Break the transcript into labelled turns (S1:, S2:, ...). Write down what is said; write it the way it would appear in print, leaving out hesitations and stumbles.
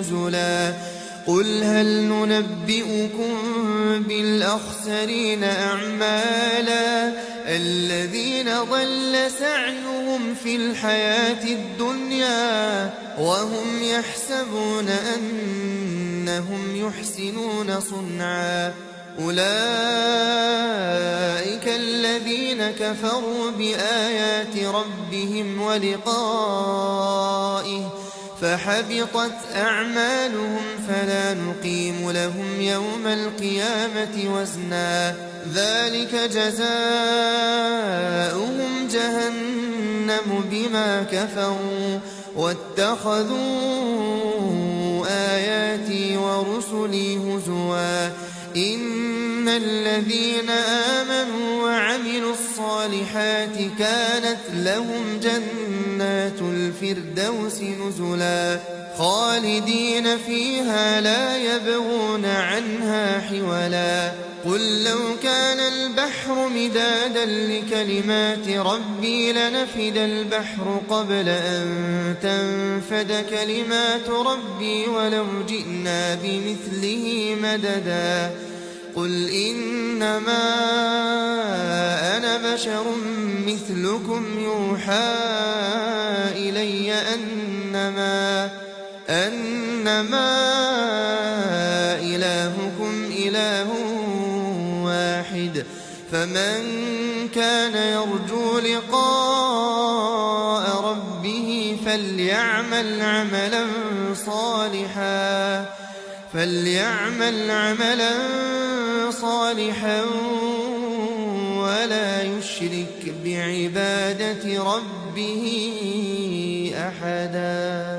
S1: نزلا قل هل ننبئكم بالأخسرين أعمالا الذين ضل سعيهم في الحياة الدنيا وهم يحسبون أنهم يحسنون صنعا أولئك الذين كفروا بآيات ربهم ولقائه فحبطت أعمالهم فلا نقيم لهم يوم القيامة وزنا ذلك جزاؤهم جهنم بما كفروا واتخذوا آياتي ورسلي هزوا إن الذين آمنوا وعملوا الصالحات كانت لهم جنات الفردوس نزلا خالدين فيها لا يبغون عنها حولا قل لو كان البحر مدادا لكلمات ربي لنفد البحر قبل أن تنفد كلمات ربي ولو جئنا بمثله مددا قل إنما أنا بشر مثلكم يوحى إلي أنما إلهكم إله واحد فمن كان يرجو لقاء ربه فليعمل عملا صالحا ولا يشرك بعبادة ربه أحدا.